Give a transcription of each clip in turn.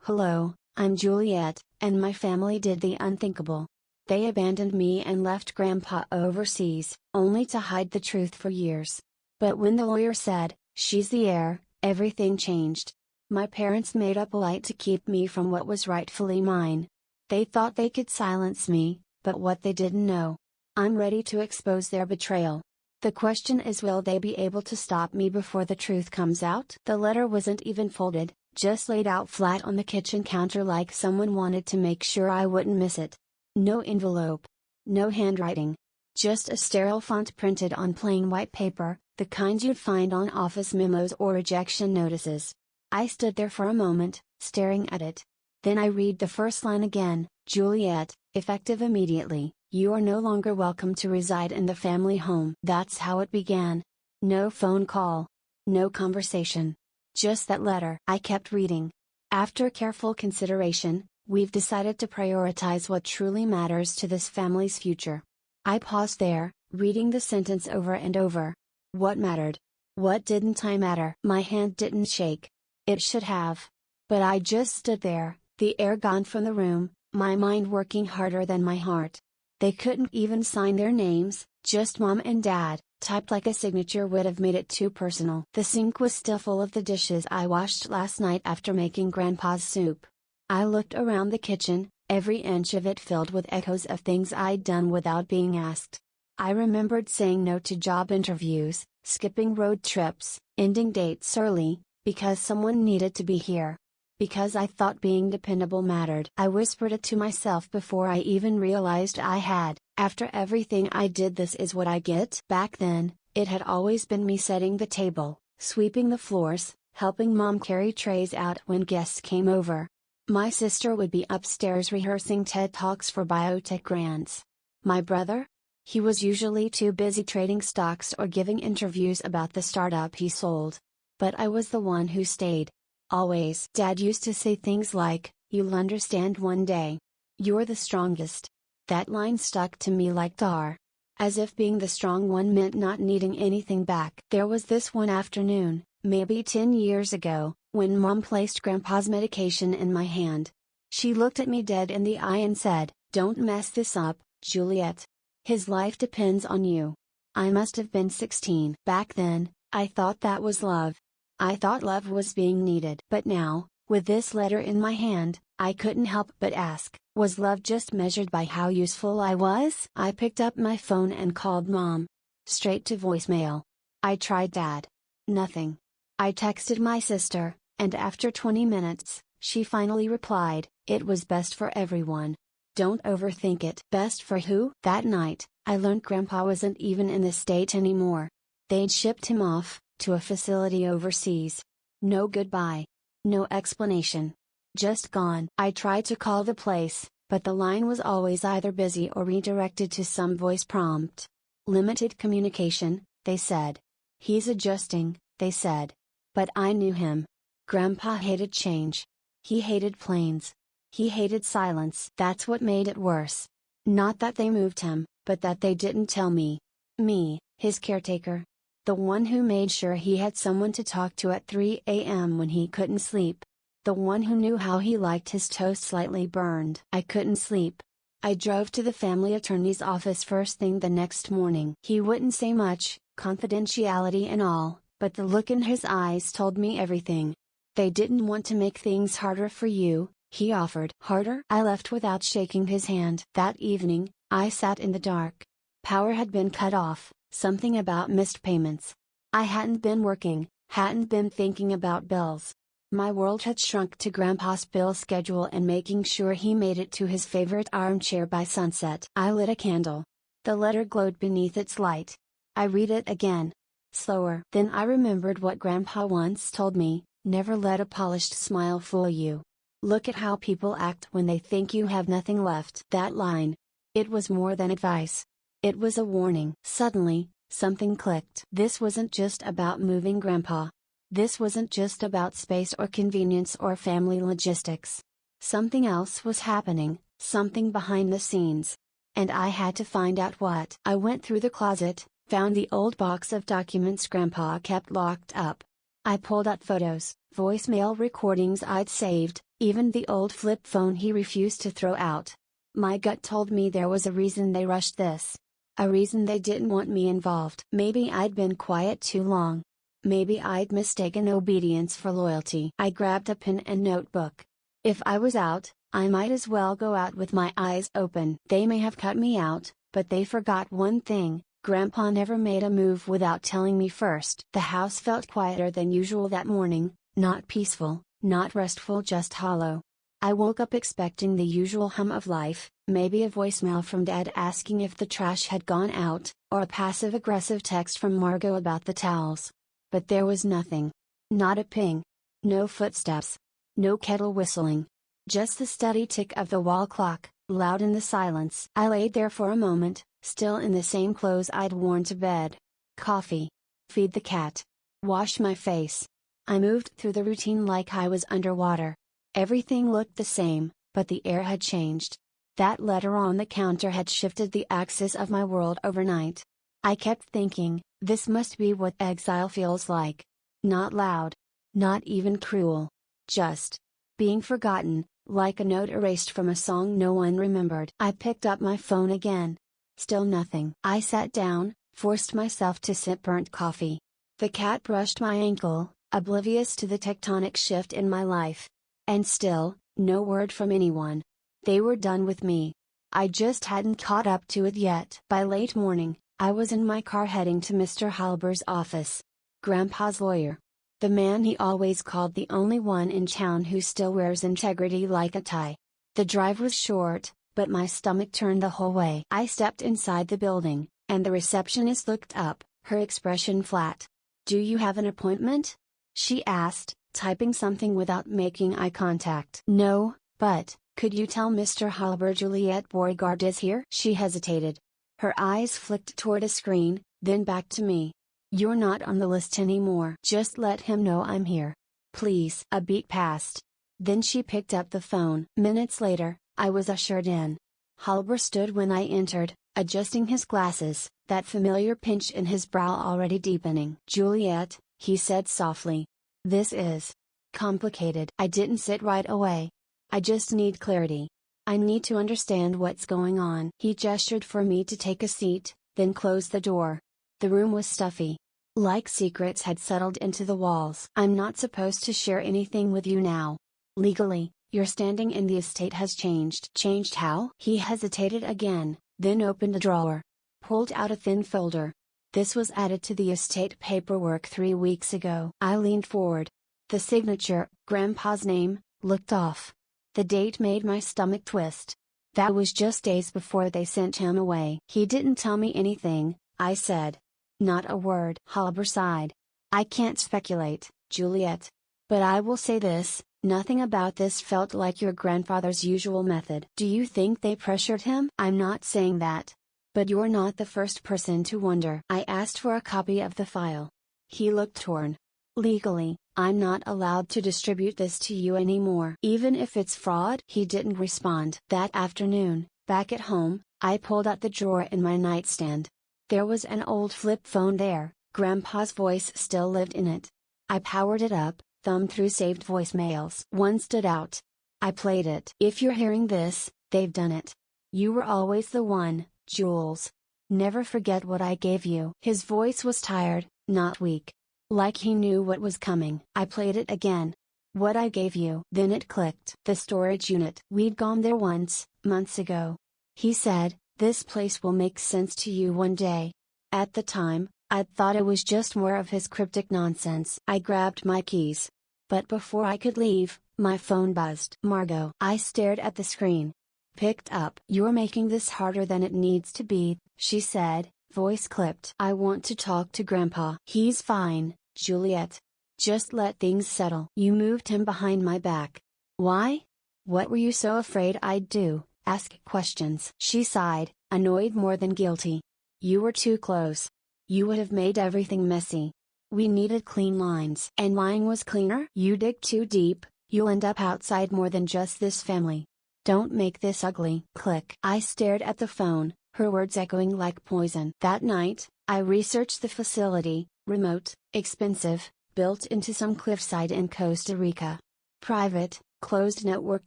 Hello, I'm Juliette, and my family did the unthinkable. They abandoned me and left Grandpa overseas, only to hide the truth for years. But when the lawyer said, "She's the heir," everything changed. My parents made up a lie to keep me from what was rightfully mine. They thought they could silence me, but what they didn't know. I'm ready to expose their betrayal. The question is, will they be able to stop me before the truth comes out? The letter wasn't even folded, just laid out flat on the kitchen counter like someone wanted to make sure I wouldn't miss it. No envelope. No handwriting. Just a sterile font printed on plain white paper, the kind you'd find on office memos or rejection notices. I stood there for a moment, staring at it. Then I read the first line again: "Juliette, effective immediately, you are no longer welcome to reside in the family home." That's how it began. No phone call. No conversation. Just that letter. I kept reading. After careful consideration, we've decided to prioritize what truly matters to this family's future. I paused there, reading the sentence over and over. What mattered? What didn't I matter? My hand didn't shake. It should have. But I just stood there, the air gone from the room, my mind working harder than my heart. They couldn't even sign their names, just Mom and Dad, typed like a signature would have made it too personal. The sink was still full of the dishes I washed last night after making Grandpa's soup. I looked around the kitchen, every inch of it filled with echoes of things I'd done without being asked. I remembered saying no to job interviews, skipping road trips, ending dates early, because someone needed to be here. Because I thought being dependable mattered. I whispered it to myself before I even realized I had. After everything I did, this is what I get? Back then, it had always been me setting the table, sweeping the floors, helping Mom carry trays out when guests came over. My sister would be upstairs rehearsing TED Talks for biotech grants. My brother? He was usually too busy trading stocks or giving interviews about the startup he sold. But I was the one who stayed. Always. Dad used to say things like, "You'll understand one day. You're the strongest." That line stuck to me like tar. As if being the strong one meant not needing anything back. There was this one afternoon, maybe 10 years ago, when Mom placed Grandpa's medication in my hand. She looked at me dead in the eye and said, "Don't mess this up, Juliette. His life depends on you." I must have been 16. Back then, I thought that was love. I thought love was being needed. But now, with this letter in my hand, I couldn't help but ask, was love just measured by how useful I was? I picked up my phone and called Mom. Straight to voicemail. I tried Dad. Nothing. I texted my sister, and after 20 minutes, she finally replied, "It was best for everyone. Don't overthink it." Best for who? That night, I learned Grandpa wasn't even in the state anymore. They'd shipped him off, to a facility overseas. No goodbye. No explanation. Just gone. I tried to call the place, but the line was always either busy or redirected to some voice prompt. Limited communication, they said. He's adjusting, they said. But I knew him. Grandpa hated change. He hated planes. He hated silence. That's what made it worse. Not that they moved him, but that they didn't tell me. Me, his caretaker. The one who made sure he had someone to talk to at 3 a.m. when he couldn't sleep. The one who knew how he liked his toast slightly burned. I couldn't sleep. I drove to the family attorney's office first thing the next morning. He wouldn't say much, confidentiality and all, but the look in his eyes told me everything. They didn't want to make things harder for you, he offered. Harder? I left without shaking his hand. That evening, I sat in the dark. Power had been cut off, something about missed payments. I hadn't been working, hadn't been thinking about bills. My world had shrunk to Grandpa's bill schedule and making sure he made it to his favorite armchair by sunset. I lit a candle. The letter glowed beneath its light. I read it again. Slower. Then I remembered what Grandpa once told me, never let a polished smile fool you. Look at how people act when they think you have nothing left. That line. It was more than advice. It was a warning. Suddenly, something clicked. This wasn't just about moving Grandpa. This wasn't just about space or convenience or family logistics. Something else was happening, something behind the scenes. And I had to find out what. I went through the closet, found the old box of documents Grandpa kept locked up. I pulled out photos, voicemail recordings I'd saved, even the old flip phone he refused to throw out. My gut told me there was a reason they rushed this. A reason they didn't want me involved. Maybe I'd been quiet too long. Maybe I'd mistaken obedience for loyalty. I grabbed a pen and notebook. If I was out, I might as well go out with my eyes open. They may have cut me out, but they forgot one thing: Grandpa never made a move without telling me first. The house felt quieter than usual that morning, not peaceful, not restful, just hollow. I woke up expecting the usual hum of life, maybe a voicemail from Dad asking if the trash had gone out, or a passive-aggressive text from Margot about the towels. But there was nothing. Not a ping. No footsteps. No kettle whistling. Just the steady tick of the wall clock, loud in the silence. I laid there for a moment, still in the same clothes I'd worn to bed. Coffee. Feed the cat. Wash my face. I moved through the routine like I was underwater. Everything looked the same, but the air had changed. That letter on the counter had shifted the axis of my world overnight. I kept thinking, this must be what exile feels like. Not loud. Not even cruel. Just being forgotten, like a note erased from a song no one remembered. I picked up my phone again. Still nothing. I sat down, forced myself to sip burnt coffee. The cat brushed my ankle, oblivious to the tectonic shift in my life. And still, no word from anyone. They were done with me. I just hadn't caught up to it yet. By late morning, I was in my car heading to Mr. Halber's office. Grandpa's lawyer. The man he always called the only one in town who still wears integrity like a tie. The drive was short, but my stomach turned the whole way. I stepped inside the building, and the receptionist looked up, her expression flat. "Do you have an appointment?" she asked, typing something without making eye contact. "No, but, could you tell Mr. Halber Juliette Beauregard is here?" She hesitated. Her eyes flicked toward a screen, then back to me. "You're not on the list anymore. Just let him know I'm here. Please." A beat passed. Then she picked up the phone. Minutes later, I was ushered in. Halber stood when I entered, adjusting his glasses, that familiar pinch in his brow already deepening. "Juliette," he said softly. "This is complicated." I didn't sit right away. "I just need clarity. I need to understand what's going on." He gestured for me to take a seat, then closed the door. The room was stuffy. Like secrets had settled into the walls. "I'm not supposed to share anything with you now. Legally, your standing in the estate has changed." "Changed how?" He hesitated again, then opened a drawer. Pulled out a thin folder. "This was added to the estate paperwork 3 weeks ago." I leaned forward. The signature, Grandpa's name, looked off. The date made my stomach twist. That was just days before they sent him away. "He didn't tell me anything," I said. "Not a word." Halber sighed. "I can't speculate, Juliette. But I will say this, nothing about this felt like your grandfather's usual method." "Do you think they pressured him?" "I'm not saying that. But you're not the first person to wonder." I asked for a copy of the file. He looked torn. "Legally, I'm not allowed to distribute this to you anymore." "Even if it's fraud?" He didn't respond. That afternoon, back at home, I pulled out the drawer in my nightstand. There was an old flip phone there, Grandpa's voice still lived in it. I powered it up, thumbed through saved voicemails. One stood out. I played it. "If you're hearing this, they've done it. You were always the one, Jules. Never forget what I gave you." His voice was tired, not weak. Like he knew what was coming. I played it again. "What I gave you." Then it clicked. "The storage unit. We'd gone there once, months ago. He said, 'This place will make sense to you one day.' At the time, I'd thought it was just more of his cryptic nonsense." I grabbed my keys. But before I could leave, my phone buzzed. "Margot." I stared at the screen. Picked up. "You're making this harder than it needs to be," she said, voice clipped. "I want to talk to Grandpa." "He's fine, Juliette. Just let things settle." "You moved him behind my back. Why? What were you so afraid I'd do, ask questions?" She sighed, annoyed more than guilty. "You were too close. You would have made everything messy. We needed clean lines." "And mine was cleaner?" "You dig too deep, you'll end up outside more than just this family. Don't make this ugly." Click. I stared at the phone, her words echoing like poison. That night, I researched the facility, remote, expensive, built into some cliffside in Costa Rica. Private, closed network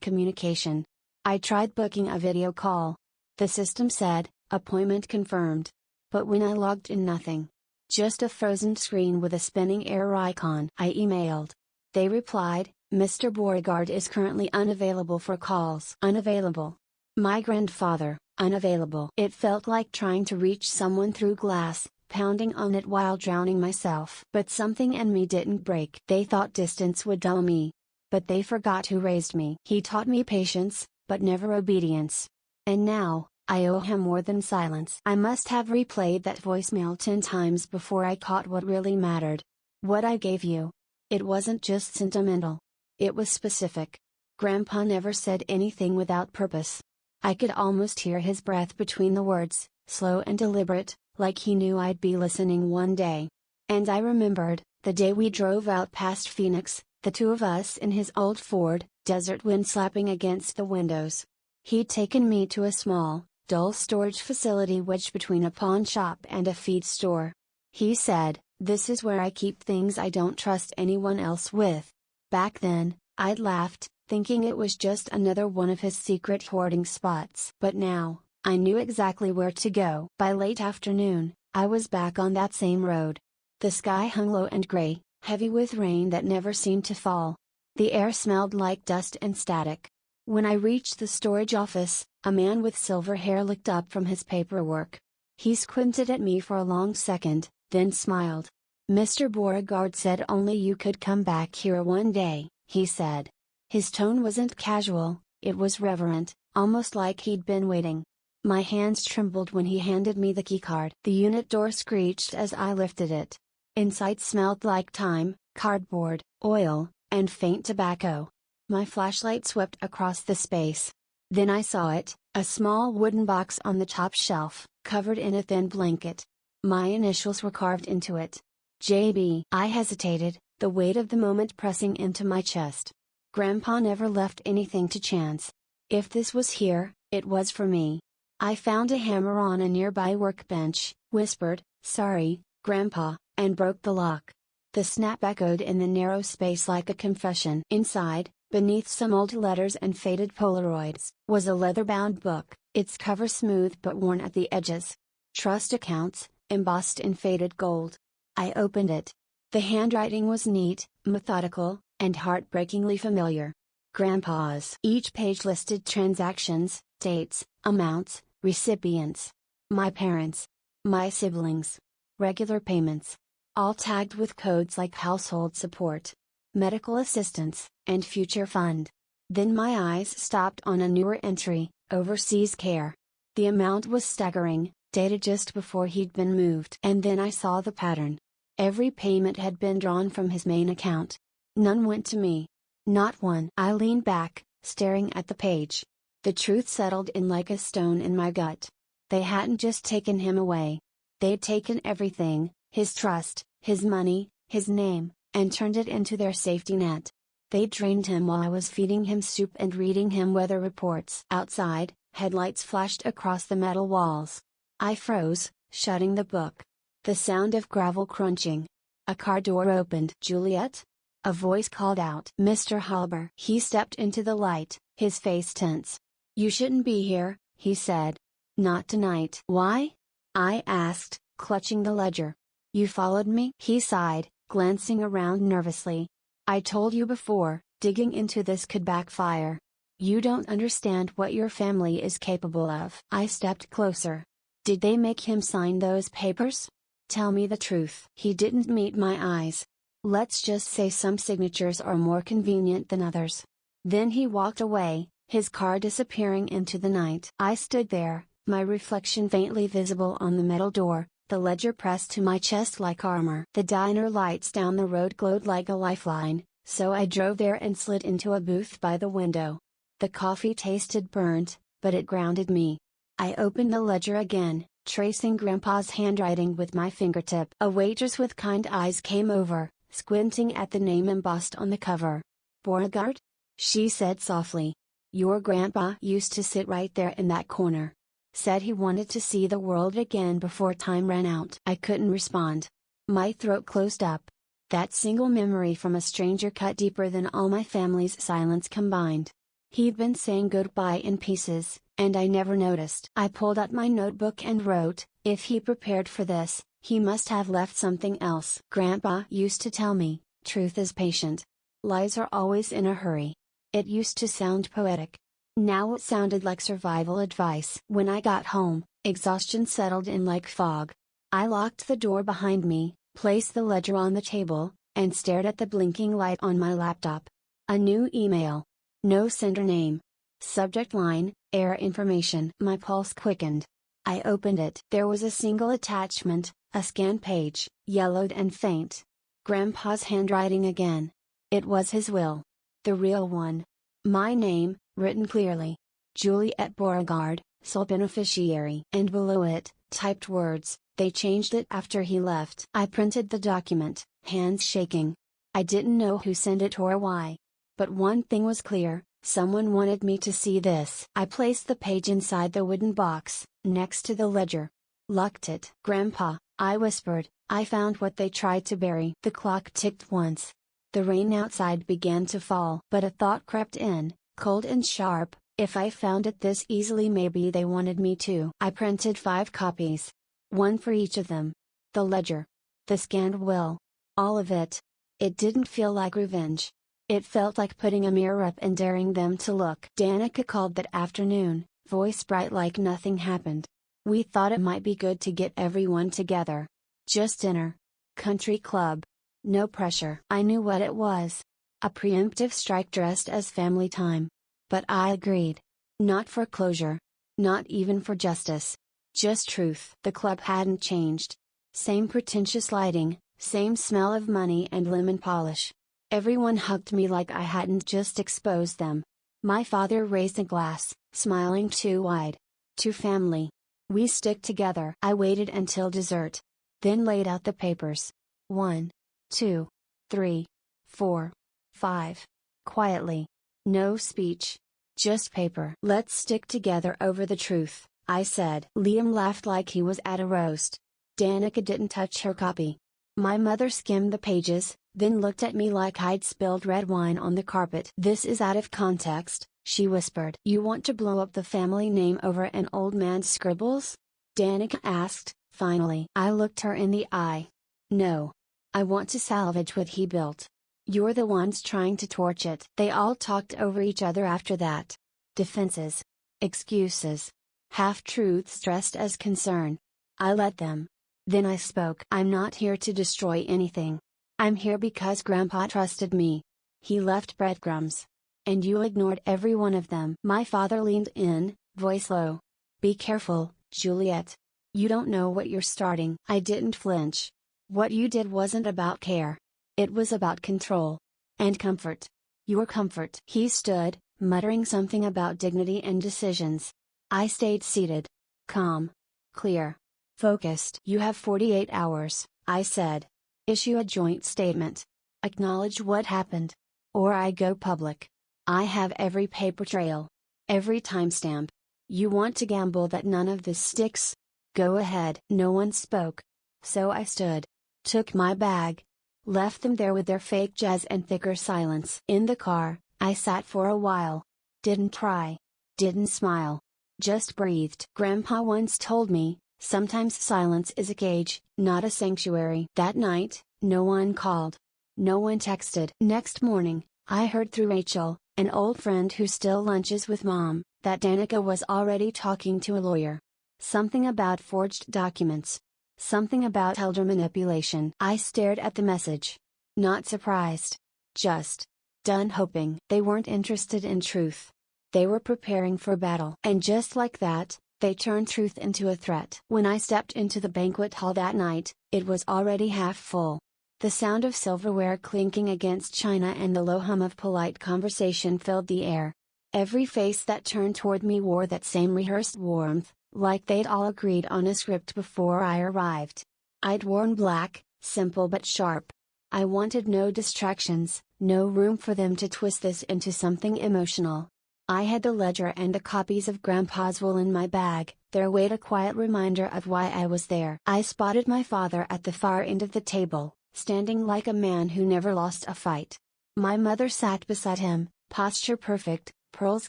communication. I tried booking a video call. The system said, appointment confirmed. But when I logged in, nothing. Just a frozen screen with a spinning error icon. I emailed. They replied, Mr. Beauregard is currently unavailable for calls. Unavailable. My grandfather, unavailable. It felt like trying to reach someone through glass, pounding on it while drowning myself. But something in me didn't break. They thought distance would dull me. But they forgot who raised me. He taught me patience, but never obedience. And now, I owe him more than silence. I must have replayed that voicemail 10 times before I caught what really mattered. What I gave you. It wasn't just sentimental. It was specific. Grandpa never said anything without purpose. I could almost hear his breath between the words, slow and deliberate, like he knew I'd be listening one day. And I remembered, the day we drove out past Phoenix, the two of us in his old Ford, desert wind slapping against the windows. He'd taken me to a small, dull storage facility wedged between a pawn shop and a feed store. He said, "This is where I keep things I don't trust anyone else with." Back then, I'd laughed, thinking it was just another one of his secret hoarding spots. But now, I knew exactly where to go. By late afternoon, I was back on that same road. The sky hung low and gray, heavy with rain that never seemed to fall. The air smelled like dust and static. When I reached the storage office, a man with silver hair looked up from his paperwork. He squinted at me for a long second, then smiled. "Mr. Beauregard said only you could come back here one day," he said. His tone wasn't casual, it was reverent, almost like he'd been waiting. My hands trembled when he handed me the keycard. The unit door screeched as I lifted it. Inside smelled like thyme, cardboard, oil, and faint tobacco. My flashlight swept across the space. Then I saw it, a small wooden box on the top shelf, covered in a thin blanket. My initials were carved into it. JB. I hesitated, the weight of the moment pressing into my chest. Grandpa never left anything to chance. If this was here, it was for me. I found a hammer on a nearby workbench, whispered, "Sorry, Grandpa," and broke the lock. The snap echoed in the narrow space like a confession. Inside, beneath some old letters and faded Polaroids, was a leather-bound book, its cover smooth but worn at the edges. Trust accounts, embossed in faded gold. I opened it. The handwriting was neat, methodical, and heartbreakingly familiar. Grandpa's. Each page listed transactions, dates, amounts, recipients. My parents. My siblings. Regular payments. All tagged with codes like household support, medical assistance, and future fund. Then my eyes stopped on a newer entry, overseas care. The amount was staggering, dated just before he'd been moved. And then I saw the pattern. Every payment had been drawn from his main account. None went to me. Not one. I leaned back, staring at the page. The truth settled in like a stone in my gut. They hadn't just taken him away. They'd taken everything, his trust, his money, his name, and turned it into their safety net. They drained him while I was feeding him soup and reading him weather reports. Outside, headlights flashed across the metal walls. I froze, shutting the book. The sound of gravel crunching. A car door opened. "Juliette?" A voice called out. "Mr. Halber." He stepped into the light, his face tense. "You shouldn't be here," he said. "Not tonight." "Why?" I asked, clutching the ledger. "You followed me?" He sighed, glancing around nervously. "I told you before, digging into this could backfire. You don't understand what your family is capable of." I stepped closer. "Did they make him sign those papers? Tell me the truth." He didn't meet my eyes. "Let's just say some signatures are more convenient than others." Then he walked away, his car disappearing into the night. I stood there, my reflection faintly visible on the metal door, the ledger pressed to my chest like armor. The diner lights down the road glowed like a lifeline, so I drove there and slid into a booth by the window. The coffee tasted burnt, but it grounded me. I opened the ledger again, tracing Grandpa's handwriting with my fingertip. A waitress with kind eyes came over, squinting at the name embossed on the cover. "Beauregard?" she said softly. "Your grandpa used to sit right there in that corner. Said he wanted to see the world again before time ran out." I couldn't respond. My throat closed up. That single memory from a stranger cut deeper than all my family's silence combined. He'd been saying goodbye in pieces, and I never noticed. I pulled out my notebook and wrote, if he prepared for this, he must have left something else. Grandpa used to tell me, truth is patient. Lies are always in a hurry. It used to sound poetic. Now it sounded like survival advice. When I got home, exhaustion settled in like fog. I locked the door behind me, placed the ledger on the table, and stared at the blinking light on my laptop. A new email. No sender name. Subject line, Heir information. My pulse quickened. I opened it. There was a single attachment, a scanned page, yellowed and faint. Grandpa's handwriting again. It was his will. The real one. My name, written clearly. Juliette Beauregard, sole beneficiary. And below it, typed words, they changed it after he left. I printed the document, hands shaking. I didn't know who sent it or why. But one thing was clear, someone wanted me to see this. I placed the page inside the wooden box, next to the ledger. Locked it. Grandpa, I whispered, I found what they tried to bury. The clock ticked once. The rain outside began to fall. But a thought crept in, cold and sharp, if I found it this easily maybe they wanted me to. I printed 5 copies. One for each of them. The ledger. The scanned will. All of it. It didn't feel like revenge. It felt like putting a mirror up and daring them to look. Danica called that afternoon, voice bright like nothing happened. We thought it might be good to get everyone together. Just dinner. Country club. No pressure. I knew what it was. A preemptive strike dressed as family time. But I agreed. Not for closure. Not even for justice. Just truth. The club hadn't changed. Same pretentious lighting, same smell of money and lemon polish. Everyone hugged me like I hadn't just exposed them. My father raised a glass, smiling too wide. To family. We stick together. I waited until dessert. Then laid out the papers. 1, 2, 3, 4, 5. Quietly. No speech. Just paper. Let's stick together over the truth, I said. Liam laughed like he was at a roast. Danica didn't touch her copy. My mother skimmed the pages, then looked at me like I'd spilled red wine on the carpet. This is out of context, she whispered. You want to blow up the family name over an old man's scribbles? Danica asked, finally. I looked her in the eye. No. I want to salvage what he built. You're the ones trying to torch it. They all talked over each other after that. Defenses. Excuses. Half-truths dressed as concern. I let them. Then I spoke. I'm not here to destroy anything. I'm here because Grandpa trusted me. He left breadcrumbs. And you ignored every one of them. My father leaned in, voice low. Be careful, Juliette. You don't know what you're starting. I didn't flinch. What you did wasn't about care. It was about control. And comfort. Your comfort. He stood, muttering something about dignity and decisions. I stayed seated. Calm. Clear. Focused. You have 48 hours, I said. Issue a joint statement. Acknowledge what happened. Or I go public. I have every paper trail. Every timestamp. You want to gamble that none of this sticks? Go ahead. No one spoke. So I stood. Took my bag. Left them there with their fake jazz and thicker silence. In the car, I sat for a while. Didn't cry. Didn't smile. Just breathed. Grandpa once told me, sometimes silence is a cage, not a sanctuary. That night, no one called. No one texted. Next morning, I heard through Rachel, an old friend who still lunches with Mom, that Danica was already talking to a lawyer. Something about forged documents. Something about elder manipulation. I stared at the message. Not surprised. Just done hoping. They weren't interested in truth. They were preparing for battle. And just like that, they turned truth into a threat. When I stepped into the banquet hall that night, it was already half full. The sound of silverware clinking against china and the low hum of polite conversation filled the air. Every face that turned toward me wore that same rehearsed warmth, like they'd all agreed on a script before I arrived. I'd worn black, simple but sharp. I wanted no distractions, no room for them to twist this into something emotional. I had the ledger and the copies of Grandpa's will in my bag, their weight a quiet reminder of why I was there. I spotted my father at the far end of the table, standing like a man who never lost a fight. My mother sat beside him, posture perfect, pearls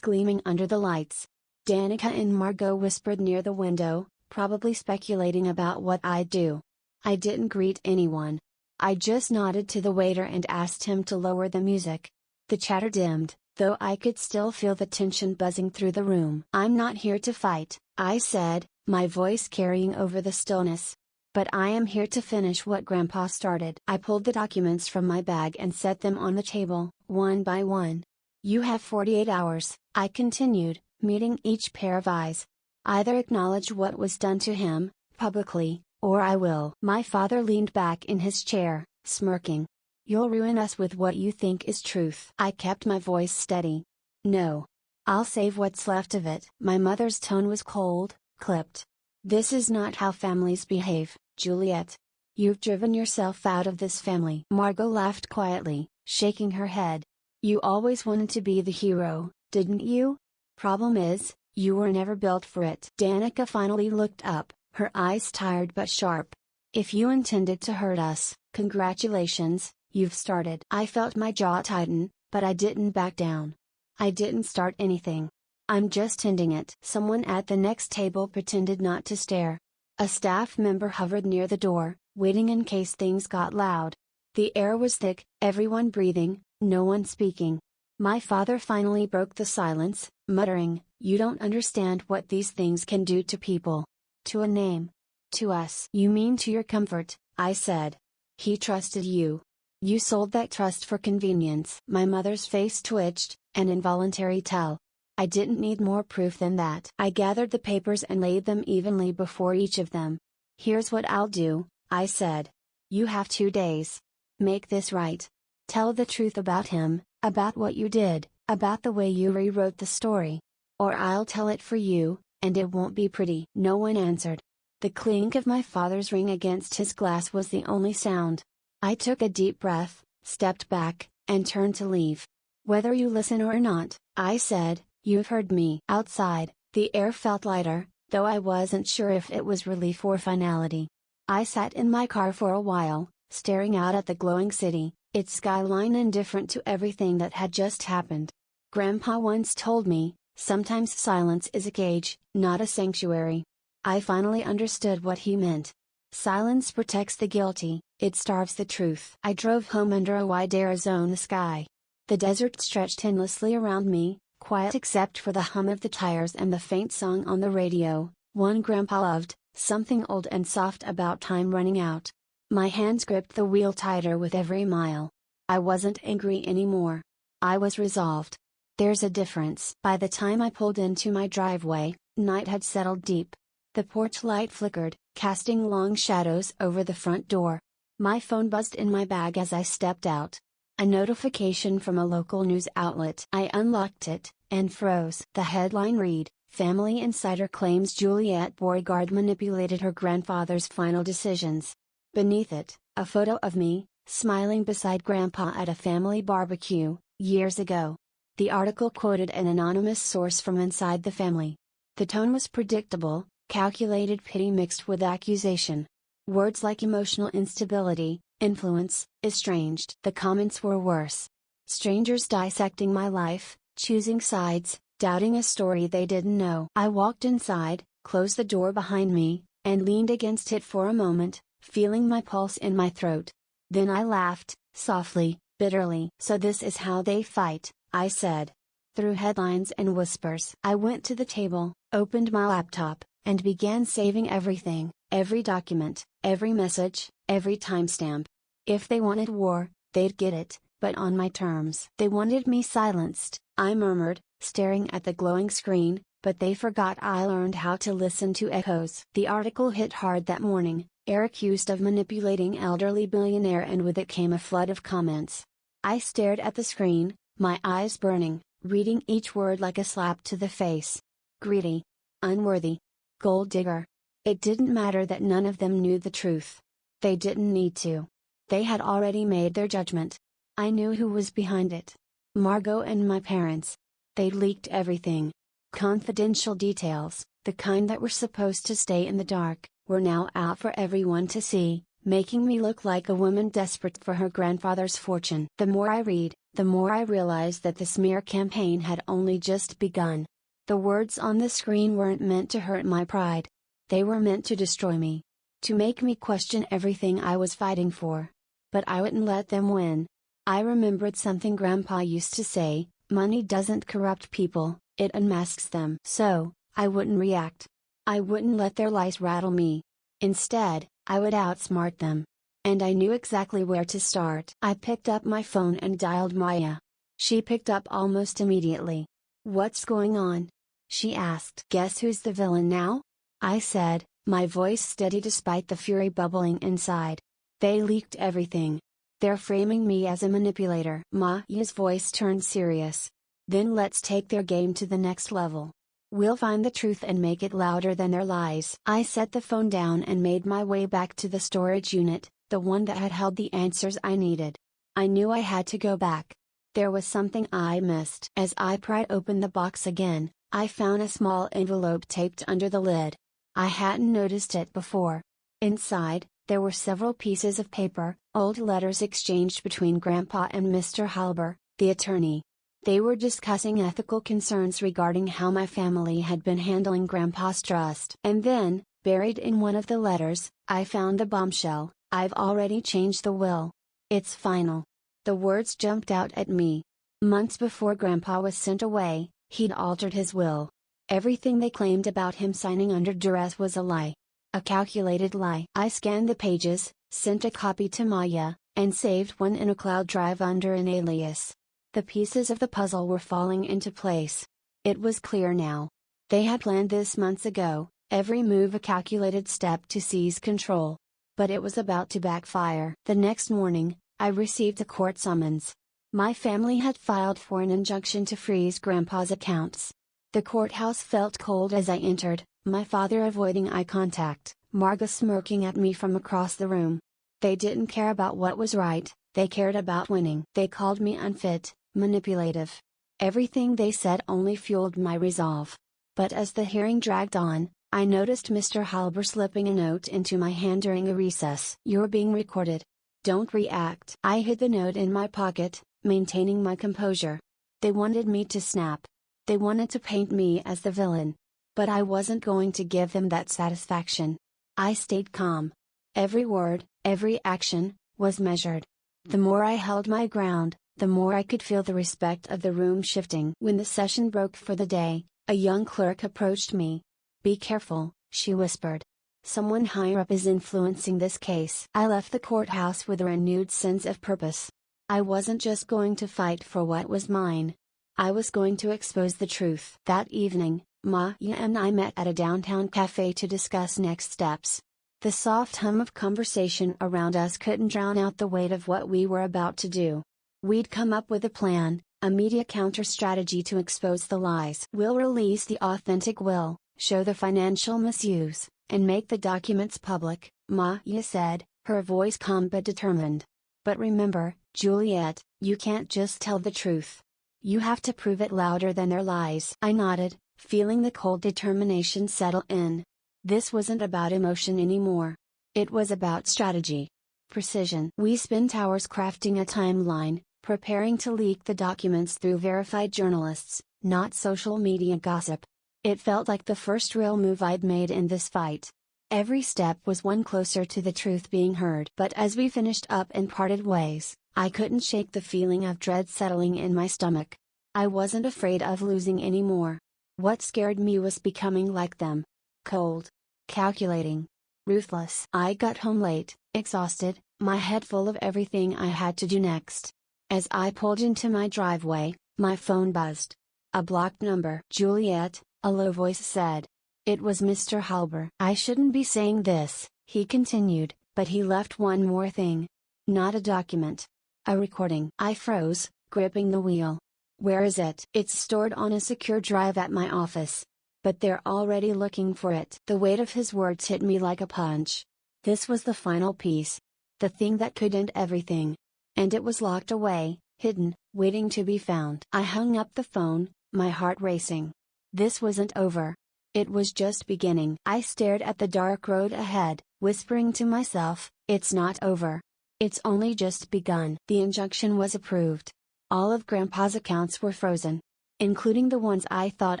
gleaming under the lights. Danica and Margot whispered near the window, probably speculating about what I'd do. I didn't greet anyone. I just nodded to the waiter and asked him to lower the music. The chatter dimmed, though I could still feel the tension buzzing through the room. "I'm not here to fight," I said, my voice carrying over the stillness. "But I am here to finish what Grandpa started." I pulled the documents from my bag and set them on the table, one by one. "You have 48 hours, I continued, meeting each pair of eyes. "Either acknowledge what was done to him, publicly, or I will." My father leaned back in his chair, smirking. "You'll ruin us with what you think is truth." I kept my voice steady. "No. I'll save what's left of it." My mother's tone was cold, clipped. "This is not how families behave, Juliette. You've driven yourself out of this family." Margot laughed quietly, shaking her head. "You always wanted to be the hero, didn't you? Problem is, you were never built for it." Danica finally looked up, her eyes tired but sharp. "If you intended to hurt us, congratulations, you've started." I felt my jaw tighten, but I didn't back down. "I didn't start anything. I'm just ending it." Someone at the next table pretended not to stare. A staff member hovered near the door, waiting in case things got loud. The air was thick, everyone breathing, no one speaking. My father finally broke the silence, muttering, "You don't understand what these things can do to people. To a name. To us." "You mean to your comfort," I said. "He trusted you. You sold that trust for convenience." My mother's face twitched, an involuntary tell. I didn't need more proof than that. I gathered the papers and laid them evenly before each of them. "Here's what I'll do," I said. "You have 2 days. Make this right. Tell the truth about him, about what you did, about the way you rewrote the story. Or I'll tell it for you, and it won't be pretty." No one answered. The clink of my father's ring against his glass was the only sound. I took a deep breath, stepped back, and turned to leave. "Whether you listen or not," I said, "you've heard me." Outside, the air felt lighter, though I wasn't sure if it was relief or finality. I sat in my car for a while, staring out at the glowing city, its skyline indifferent to everything that had just happened. Grandpa once told me, sometimes silence is a cage, not a sanctuary. I finally understood what he meant. Silence protects the guilty, it starves the truth. I drove home under a wide Arizona sky. The desert stretched endlessly around me, quiet except for the hum of the tires and the faint song on the radio, one Grandpa loved, something old and soft about time running out. My hands gripped the wheel tighter with every mile. I wasn't angry anymore. I was resolved. There's a difference. By the time I pulled into my driveway, night had settled deep. The porch light flickered, casting long shadows over the front door. My phone buzzed in my bag as I stepped out. A notification from a local news outlet. I unlocked it, and froze. The headline read, "Family Insider Claims Juliette Beauregard Manipulated Her Grandfather's Final Decisions." Beneath it, a photo of me, smiling beside Grandpa at a family barbecue, years ago. The article quoted an anonymous source from inside the family. The tone was predictable, calculated pity mixed with accusation. Words like emotional instability, influence, estranged. The comments were worse. Strangers dissecting my life, choosing sides, doubting a story they didn't know. I walked inside, closed the door behind me, and leaned against it for a moment, feeling my pulse in my throat. Then I laughed, softly, bitterly. "So this is how they fight," I said. Through headlines and whispers. I went to the table, opened my laptop, and began saving everything, every document, every message, every timestamp. If they wanted war, they'd get it, but on my terms. They wanted me silenced, I murmured, staring at the glowing screen, but they forgot I learned how to listen to echoes. The article hit hard that morning, Heir accused of manipulating elderly billionaire, and with it came a flood of comments. I stared at the screen, my eyes burning, reading each word like a slap to the face. Greedy. Unworthy. Gold digger. It didn't matter that none of them knew the truth. They didn't need to. They had already made their judgment. I knew who was behind it. Margot and my parents. They'd leaked everything. Confidential details, the kind that were supposed to stay in the dark, were now out for everyone to see, making me look like a woman desperate for her grandfather's fortune. The more I read, the more I realize that the smear campaign had only just begun. The words on the screen weren't meant to hurt my pride. They were meant to destroy me. To make me question everything I was fighting for. But I wouldn't let them win. I remembered something Grandpa used to say: money doesn't corrupt people, it unmasks them. So, I wouldn't react. I wouldn't let their lies rattle me. Instead, I would outsmart them. And I knew exactly where to start. I picked up my phone and dialed Maya. She picked up almost immediately. "What's going on?" she asked. "Guess who's the villain now?" I said, my voice steady despite the fury bubbling inside. "They leaked everything. They're framing me as a manipulator." Maya's voice turned serious. "Then let's take their game to the next level. We'll find the truth and make it louder than their lies." I set the phone down and made my way back to the storage unit, the one that had held the answers I needed. I knew I had to go back. There was something I missed. As I pried open the box again, I found a small envelope taped under the lid. I hadn't noticed it before. Inside, there were several pieces of paper, old letters exchanged between Grandpa and Mr. Halber, the attorney. They were discussing ethical concerns regarding how my family had been handling Grandpa's trust. And then, buried in one of the letters, I found the bombshell: "I've already changed the will. It's final." The words jumped out at me. Months before Grandpa was sent away, he'd altered his will. Everything they claimed about him signing under duress was a lie. A calculated lie. I scanned the pages, sent a copy to Maya, and saved one in a cloud drive under an alias. The pieces of the puzzle were falling into place. It was clear now. They had planned this months ago, every move a calculated step to seize control. But it was about to backfire. The next morning, I received a court summons. My family had filed for an injunction to freeze Grandpa's accounts. The courthouse felt cold as I entered, my father avoiding eye contact, Marga smirking at me from across the room. They didn't care about what was right, they cared about winning. They called me unfit, manipulative. Everything they said only fueled my resolve. But as the hearing dragged on, I noticed Mr. Halber slipping a note into my hand during a recess. "You're being recorded. Don't react." I hid the note in my pocket, maintaining my composure. They wanted me to snap. They wanted to paint me as the villain. But I wasn't going to give them that satisfaction. I stayed calm. Every word, every action, was measured. The more I held my ground, the more I could feel the respect of the room shifting. When the session broke for the day, a young clerk approached me. "Be careful," she whispered. "Someone higher up is influencing this case." I left the courthouse with a renewed sense of purpose. I wasn't just going to fight for what was mine. I was going to expose the truth. That evening, Maya and I met at a downtown cafe to discuss next steps. The soft hum of conversation around us couldn't drown out the weight of what we were about to do. We'd come up with a plan, a media counter-strategy to expose the lies. "We'll release the authentic will, show the financial misuse, and make the documents public," Maya said, her voice calm but determined. "But remember, Juliette, you can't just tell the truth. You have to prove it louder than their lies." I nodded, feeling the cold determination settle in. This wasn't about emotion anymore. It was about strategy. Precision. We spent hours crafting a timeline, preparing to leak the documents through verified journalists, not social media gossip. It felt like the first real move I'd made in this fight. Every step was one closer to the truth being heard. But as we finished up and parted ways, I couldn't shake the feeling of dread settling in my stomach. I wasn't afraid of losing anymore. What scared me was becoming like them. Cold. Calculating. Ruthless. I got home late, exhausted, my head full of everything I had to do next. As I pulled into my driveway, my phone buzzed. A blocked number. "Juliette," a low voice said. It was Mr. Halber. "I shouldn't be saying this," he continued, "but he left one more thing. Not a document. A recording." I froze, gripping the wheel. "Where is it?" "It's stored on a secure drive at my office. But they're already looking for it." The weight of his words hit me like a punch. This was the final piece. The thing that could end everything. And it was locked away, hidden, waiting to be found. I hung up the phone, my heart racing. This wasn't over. It was just beginning. I stared at the dark road ahead, whispering to myself, "It's not over. It's only just begun." The injunction was approved. All of Grandpa's accounts were frozen, including the ones I thought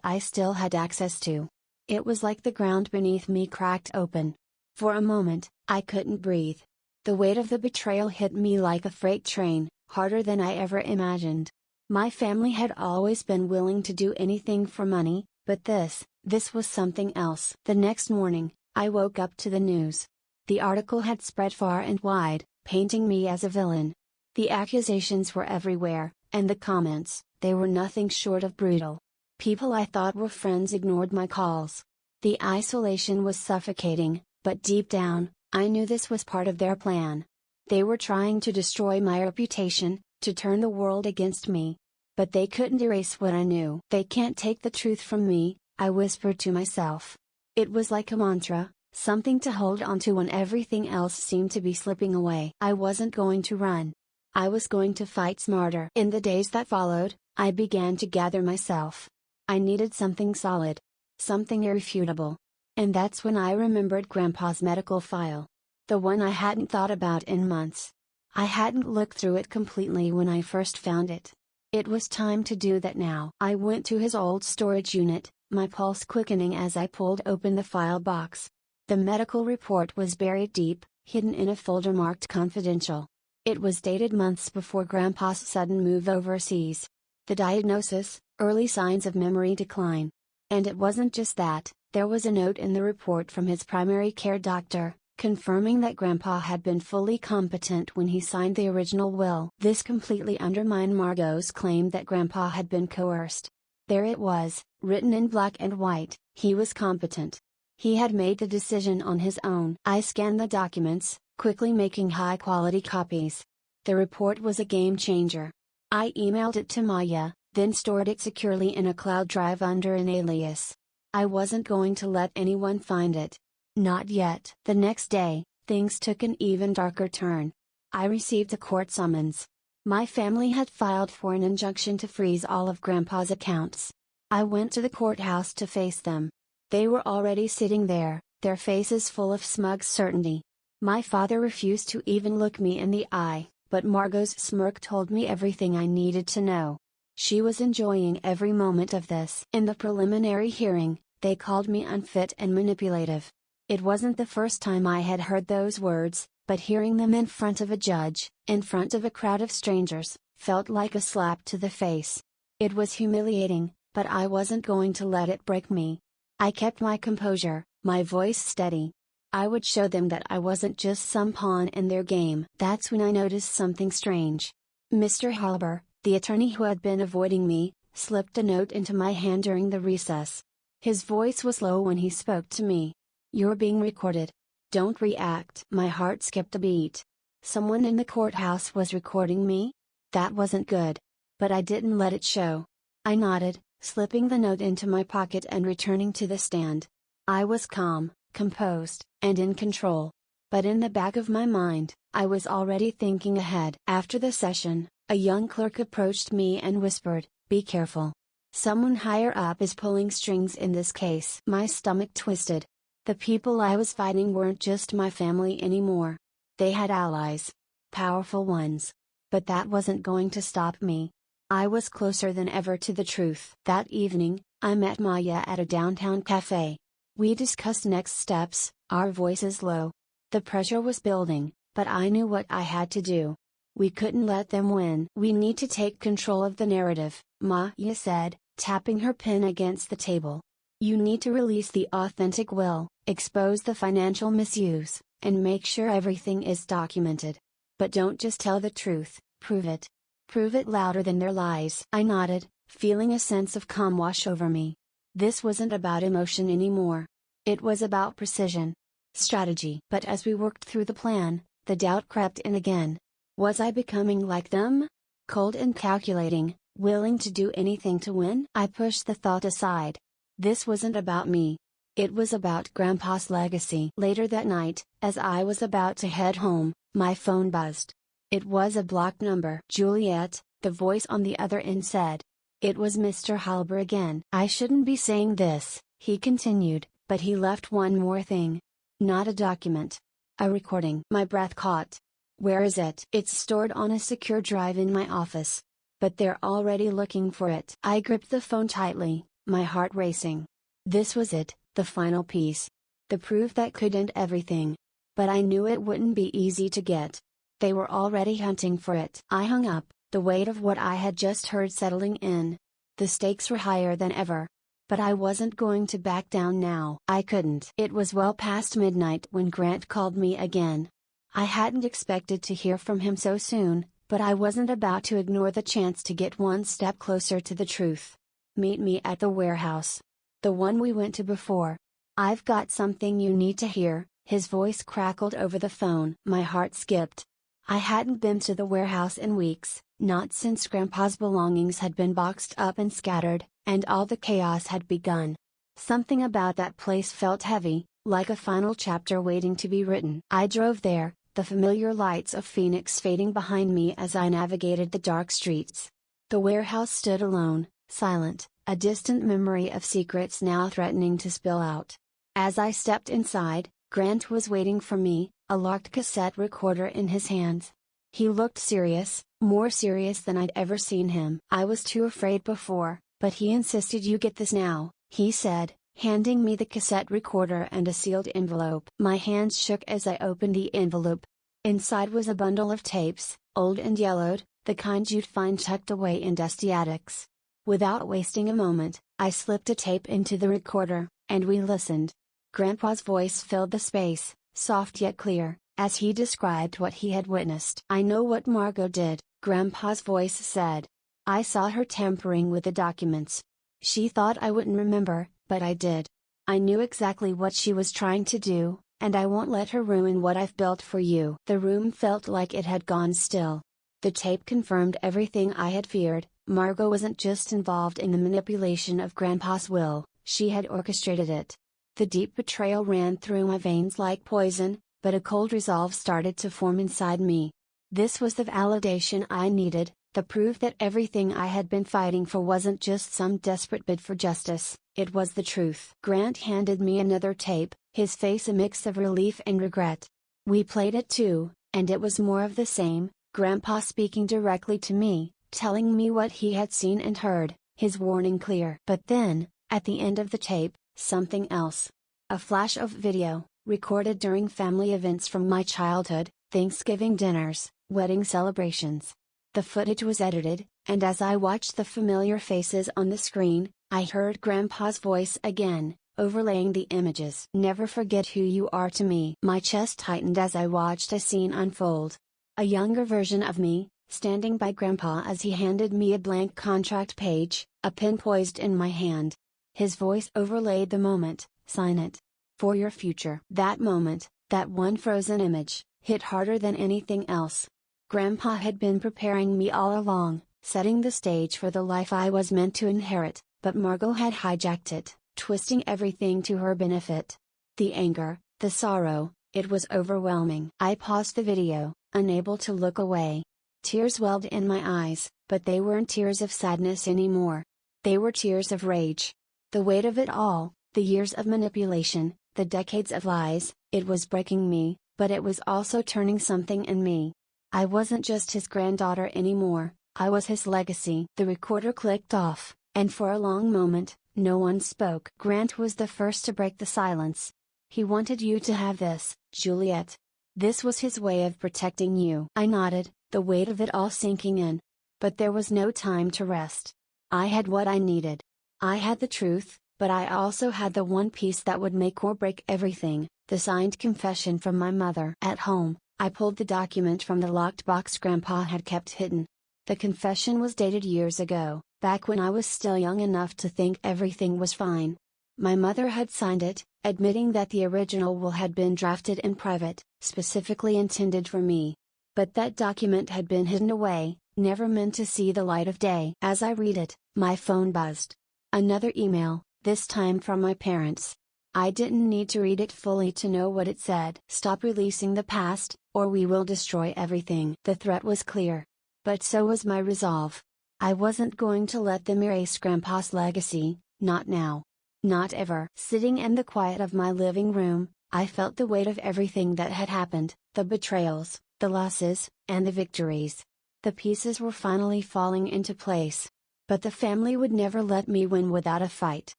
I still had access to. It was like the ground beneath me cracked open. For a moment, I couldn't breathe. The weight of the betrayal hit me like a freight train, harder than I ever imagined. My family had always been willing to do anything for money, but this was something else. The next morning, I woke up to the news. The article had spread far and wide, painting me as a villain. The accusations were everywhere, and the comments, they were nothing short of brutal. People I thought were friends ignored my calls. The isolation was suffocating, but deep down, I knew this was part of their plan. They were trying to destroy my reputation, to turn the world against me. But they couldn't erase what I knew. "They can't take the truth from me," I whispered to myself. It was like a mantra, something to hold onto when everything else seemed to be slipping away. I wasn't going to run. I was going to fight smarter. In the days that followed, I began to gather myself. I needed something solid. Something irrefutable. And that's when I remembered Grandpa's medical file. The one I hadn't thought about in months. I hadn't looked through it completely when I first found it. It was time to do that now. I went to his old storage unit, my pulse quickening as I pulled open the file box. The medical report was buried deep, hidden in a folder marked confidential. It was dated months before Grandpa's sudden move overseas. The diagnosis, early signs of memory decline. And it wasn't just that, there was a note in the report from his primary care doctor, confirming that Grandpa had been fully competent when he signed the original will. This completely undermined Margot's claim that Grandpa had been coerced. There it was, written in black and white, he was competent. He had made the decision on his own. I scanned the documents, quickly making high-quality copies. The report was a game changer. I emailed it to Maya, then stored it securely in a cloud drive under an alias. I wasn't going to let anyone find it. Not yet. The next day, things took an even darker turn. I received a court summons. My family had filed for an injunction to freeze all of Grandpa's accounts. I went to the courthouse to face them. They were already sitting there, their faces full of smug certainty. My father refused to even look me in the eye, but Margot's smirk told me everything I needed to know. She was enjoying every moment of this. In the preliminary hearing, they called me unfit and manipulative. It wasn't the first time I had heard those words, but hearing them in front of a judge, in front of a crowd of strangers, felt like a slap to the face. It was humiliating, but I wasn't going to let it break me. I kept my composure, my voice steady. I would show them that I wasn't just some pawn in their game. That's when I noticed something strange. Mr. Halber, the attorney who had been avoiding me, slipped a note into my hand during the recess. His voice was low when he spoke to me. "You're being recorded. Don't react." My heart skipped a beat. Someone in the courthouse was recording me? That wasn't good. But I didn't let it show. I nodded, slipping the note into my pocket and returning to the stand. I was calm, composed, and in control. But in the back of my mind, I was already thinking ahead. After the session, a young clerk approached me and whispered, "Be careful. Someone higher up is pulling strings in this case." My stomach twisted. The people I was fighting weren't just my family anymore. They had allies. Powerful ones. But that wasn't going to stop me. I was closer than ever to the truth. That evening, I met Maya at a downtown cafe. We discussed next steps, our voices low. The pressure was building, but I knew what I had to do. We couldn't let them win. "We need to take control of the narrative," Maya said, tapping her pen against the table. "You need to release the authentic will, expose the financial misuse, and make sure everything is documented. But don't just tell the truth, prove it. Prove it louder than their lies." I nodded, feeling a sense of calm wash over me. This wasn't about emotion anymore. It was about precision. Strategy. But as we worked through the plan, the doubt crept in again. Was I becoming like them? Cold and calculating, willing to do anything to win? I pushed the thought aside. This wasn't about me. It was about Grandpa's legacy. Later that night, as I was about to head home, my phone buzzed. It was a blocked number. "Juliette," the voice on the other end said. It was Mr. Halber again. "I shouldn't be saying this," he continued, "but he left one more thing. Not a document. A recording. My breath caught. Where is it? It's stored on a secure drive in my office. But they're already looking for it. I gripped the phone tightly, my heart racing. This was it, the final piece. The proof that could end everything. But I knew it wouldn't be easy to get. They were already hunting for it. I hung up, the weight of what I had just heard settling in. The stakes were higher than ever. But I wasn't going to back down now. I couldn't. It was well past midnight when Grant called me again. I hadn't expected to hear from him so soon, but I wasn't about to ignore the chance to get one step closer to the truth. Meet me at the warehouse. The one we went to before. I've got something you need to hear. His voice crackled over the phone. My heart skipped. I hadn't been to the warehouse in weeks, not since Grandpa's belongings had been boxed up and scattered, and all the chaos had begun. Something about that place felt heavy, like a final chapter waiting to be written. I drove there, the familiar lights of Phoenix fading behind me as I navigated the dark streets. The warehouse stood alone, silent, a distant memory of secrets now threatening to spill out. As I stepped inside, Grant was waiting for me, a locked cassette recorder in his hands. He looked serious, more serious than I'd ever seen him. I was too afraid before, but he insisted. "You get this now," he said, handing me the cassette recorder and a sealed envelope. My hands shook as I opened the envelope. Inside was a bundle of tapes, old and yellowed, the kind you'd find tucked away in dusty attics. Without wasting a moment, I slipped a tape into the recorder, and we listened. Grandpa's voice filled the space, soft yet clear, as he described what he had witnessed. "I know what Margot did," Grandpa's voice said. "I saw her tampering with the documents. She thought I wouldn't remember, but I did. I knew exactly what she was trying to do, and I won't let her ruin what I've built for you." The room felt like it had gone still. The tape confirmed everything I had feared. Margot wasn't just involved in the manipulation of Grandpa's will, she had orchestrated it. The deep betrayal ran through my veins like poison, but a cold resolve started to form inside me. This was the validation I needed, the proof that everything I had been fighting for wasn't just some desperate bid for justice, it was the truth. Grant handed me another tape, his face a mix of relief and regret. We played it too, and it was more of the same, Grandpa speaking directly to me, telling me what he had seen and heard, his warning clear. But then, at the end of the tape, something else. A flash of video, recorded during family events from my childhood, Thanksgiving dinners, wedding celebrations. The footage was edited, and as I watched the familiar faces on the screen, I heard Grandpa's voice again, overlaying the images. "Never forget who you are to me." My chest tightened as I watched a scene unfold. A younger version of me, standing by Grandpa as he handed me a blank contract page, a pen poised in my hand. His voice overlaid the moment, "Sign it. For your future." That moment, that one frozen image, hit harder than anything else. Grandpa had been preparing me all along, setting the stage for the life I was meant to inherit, but Margot had hijacked it, twisting everything to her benefit. The anger, the sorrow, it was overwhelming. I paused the video, unable to look away. Tears welled in my eyes, but they weren't tears of sadness anymore. They were tears of rage. The weight of it all, the years of manipulation, the decades of lies, it was breaking me, but it was also turning something in me. I wasn't just his granddaughter anymore, I was his legacy. The recorder clicked off, and for a long moment, no one spoke. Grant was the first to break the silence. "He wanted you to have this, Juliette. This was his way of protecting you." I nodded, the weight of it all sinking in. But there was no time to rest. I had what I needed. I had the truth, but I also had the one piece that would make or break everything, the signed confession from my mother. At home, I pulled the document from the locked box Grandpa had kept hidden. The confession was dated years ago, back when I was still young enough to think everything was fine. My mother had signed it, admitting that the original will had been drafted in private, specifically intended for me. But that document had been hidden away, never meant to see the light of day. As I read it, my phone buzzed. Another email, this time from my parents. I didn't need to read it fully to know what it said. "Stop releasing the past, or we will destroy everything." The threat was clear. But so was my resolve. I wasn't going to let them erase Grandpa's legacy, not now. Not ever. Sitting in the quiet of my living room, I felt the weight of everything that had happened, the betrayals, the losses, and the victories. The pieces were finally falling into place. But the family would never let me win without a fight.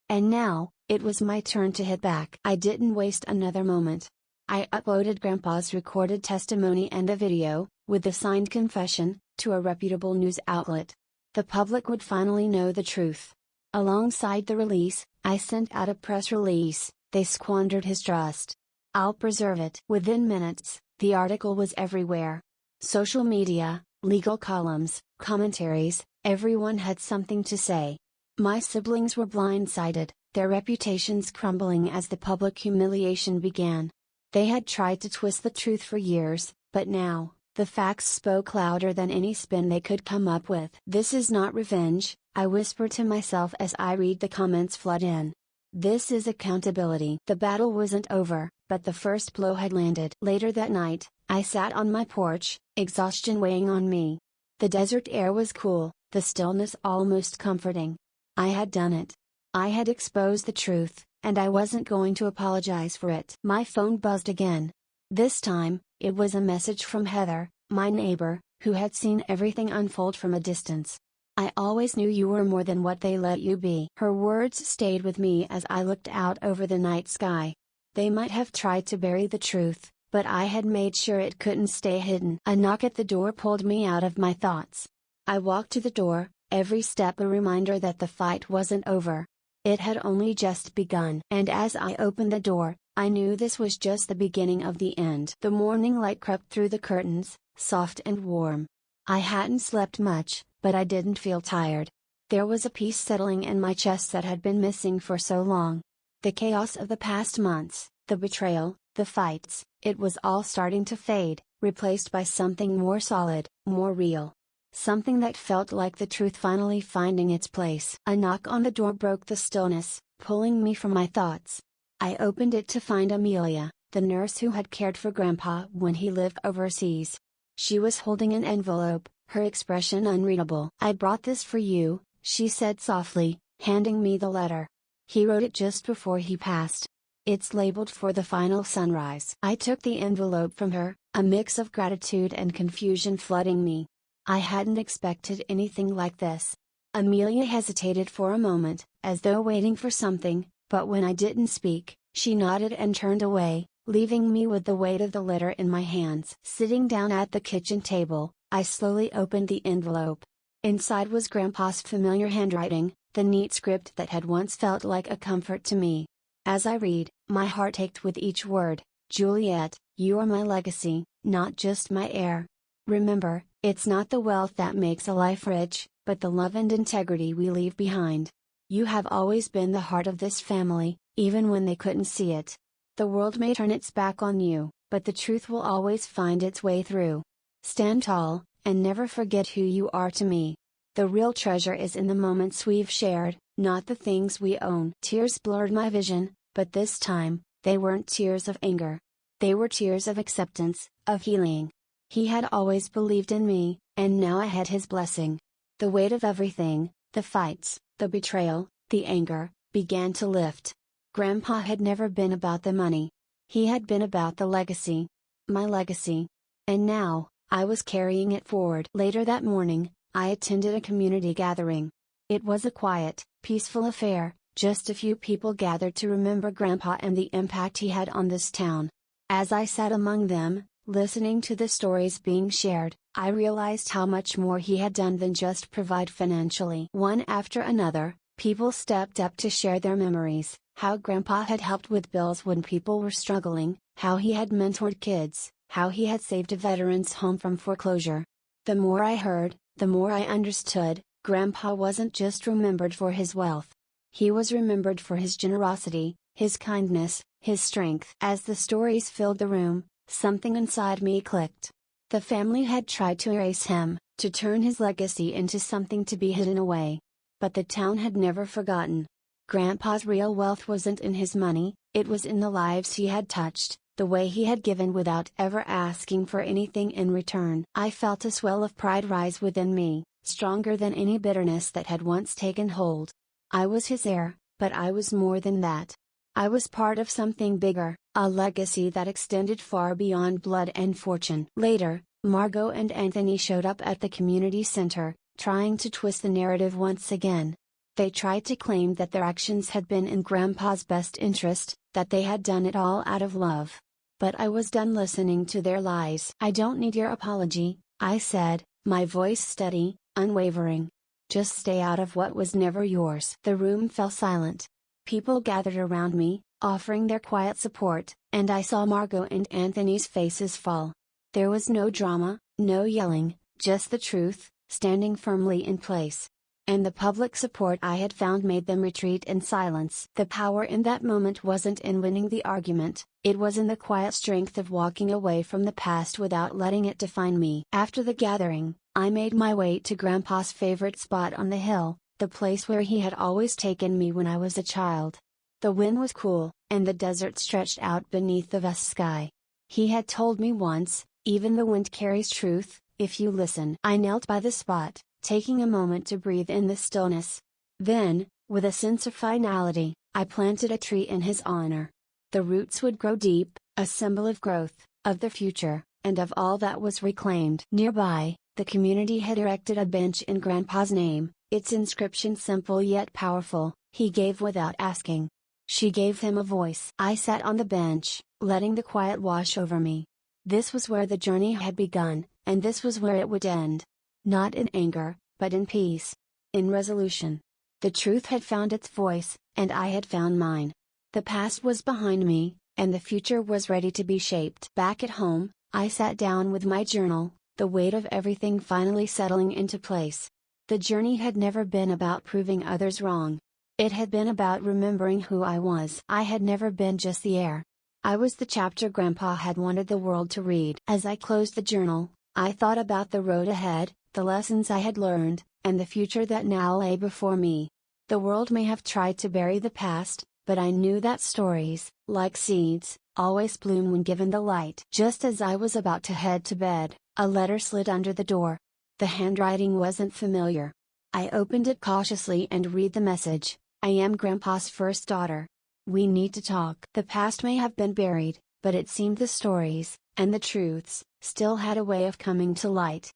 And now, it was my turn to hit back. I didn't waste another moment. I uploaded Grandpa's recorded testimony and a video, with the signed confession, to a reputable news outlet. The public would finally know the truth. Alongside the release, I sent out a press release: "They squandered his trust. I'll preserve it." Within minutes, the article was everywhere. Social media, legal columns, commentaries, everyone had something to say. My siblings were blindsided, their reputations crumbling as the public humiliation began. They had tried to twist the truth for years, but now, the facts spoke louder than any spin they could come up with. "This is not revenge," I whisper to myself as I read the comments flood in. "This is accountability." The battle wasn't over, but the first blow had landed. Later that night, I sat on my porch, exhaustion weighing on me. The desert air was cool, the stillness almost comforting. I had done it. I had exposed the truth, and I wasn't going to apologize for it. My phone buzzed again. This time, it was a message from Heather, my neighbor, who had seen everything unfold from a distance. "I always knew you were more than what they let you be." Her words stayed with me as I looked out over the night sky. They might have tried to bury the truth, but I had made sure it couldn't stay hidden. A knock at the door pulled me out of my thoughts. I walked to the door, every step a reminder that the fight wasn't over. It had only just begun. And as I opened the door, I knew this was just the beginning of the end. The morning light crept through the curtains, soft and warm. I hadn't slept much, but I didn't feel tired. There was a peace settling in my chest that had been missing for so long. The chaos of the past months, the betrayal, the fights, it was all starting to fade, replaced by something more solid, more real. Something that felt like the truth finally finding its place. A knock on the door broke the stillness, pulling me from my thoughts. I opened it to find Amelia, the nurse who had cared for Grandpa when he lived overseas. She was holding an envelope, her expression unreadable. "I brought this for you," she said softly, handing me the letter. "He wrote it just before he passed. It's labeled for the final sunrise." I took the envelope from her, a mix of gratitude and confusion flooding me. I hadn't expected anything like this. Amelia hesitated for a moment, as though waiting for something, but when I didn't speak, she nodded and turned away, leaving me with the weight of the letter in my hands. Sitting down at the kitchen table, I slowly opened the envelope. Inside was Grandpa's familiar handwriting, the neat script that had once felt like a comfort to me. As I read, my heart ached with each word. "Juliette, you are my legacy, not just my heir. Remember, it's not the wealth that makes a life rich, but the love and integrity we leave behind. You have always been the heart of this family, even when they couldn't see it. The world may turn its back on you, but the truth will always find its way through. Stand tall, and never forget who you are to me. The real treasure is in the moments we've shared, not the things we own." Tears blurred my vision, but this time, they weren't tears of anger. They were tears of acceptance, of healing. He had always believed in me, and now I had his blessing. The weight of everything, the fights, the betrayal, the anger, began to lift. Grandpa had never been about the money. He had been about the legacy. My legacy. And now, I was carrying it forward. Later that morning, I attended a community gathering. It was a quiet, peaceful affair, just a few people gathered to remember Grandpa and the impact he had on this town. As I sat among them, listening to the stories being shared, I realized how much more he had done than just provide financially. One after another, people stepped up to share their memories, how Grandpa had helped with bills when people were struggling, how he had mentored kids, how he had saved a veteran's home from foreclosure. The more I heard, the more I understood, Grandpa wasn't just remembered for his wealth. He was remembered for his generosity, his kindness, his strength. As the stories filled the room, something inside me clicked. The family had tried to erase him, to turn his legacy into something to be hidden away. But the town had never forgotten. Grandpa's real wealth wasn't in his money, it was in the lives he had touched, the way he had given without ever asking for anything in return. I felt a swell of pride rise within me, stronger than any bitterness that had once taken hold. I was his heir, but I was more than that. I was part of something bigger, a legacy that extended far beyond blood and fortune. Later, Margot and Anthony showed up at the community center, trying to twist the narrative once again. They tried to claim that their actions had been in Grandpa's best interest, that they had done it all out of love. But I was done listening to their lies. "I don't need your apology," I said, my voice steady, unwavering. "Just stay out of what was never yours." The room fell silent. People gathered around me, offering their quiet support, and I saw Margot and Anthony's faces fall. There was no drama, no yelling, just the truth, standing firmly in place. And the public support I had found made them retreat in silence. The power in that moment wasn't in winning the argument, it was in the quiet strength of walking away from the past without letting it define me. After the gathering, I made my way to Grandpa's favorite spot on the hill, the place where he had always taken me when I was a child. The wind was cool, and the desert stretched out beneath the vast sky. He had told me once, "Even the wind carries truth, if you listen." I knelt by the spot, taking a moment to breathe in the stillness. Then, with a sense of finality, I planted a tree in his honor. The roots would grow deep, a symbol of growth, of the future, and of all that was reclaimed. Nearby, the community had erected a bench in Grandpa's name, its inscription simple yet powerful: "He gave without asking. She gave him a voice." I sat on the bench, letting the quiet wash over me. This was where the journey had begun, and this was where it would end. Not in anger, but in peace. In resolution. The truth had found its voice, and I had found mine. The past was behind me, and the future was ready to be shaped. Back at home, I sat down with my journal, the weight of everything finally settling into place. The journey had never been about proving others wrong. It had been about remembering who I was. I had never been just the heir. I was the chapter Grandpa had wanted the world to read. As I closed the journal, I thought about the road ahead, the lessons I had learned, and the future that now lay before me. The world may have tried to bury the past, but I knew that stories, like seeds, always bloom when given the light. Just as I was about to head to bed, a letter slid under the door. The handwriting wasn't familiar. I opened it cautiously and read the message: "I am Grandpa's first daughter. We need to talk." The past may have been buried, but it seemed the stories, and the truths, still had a way of coming to light.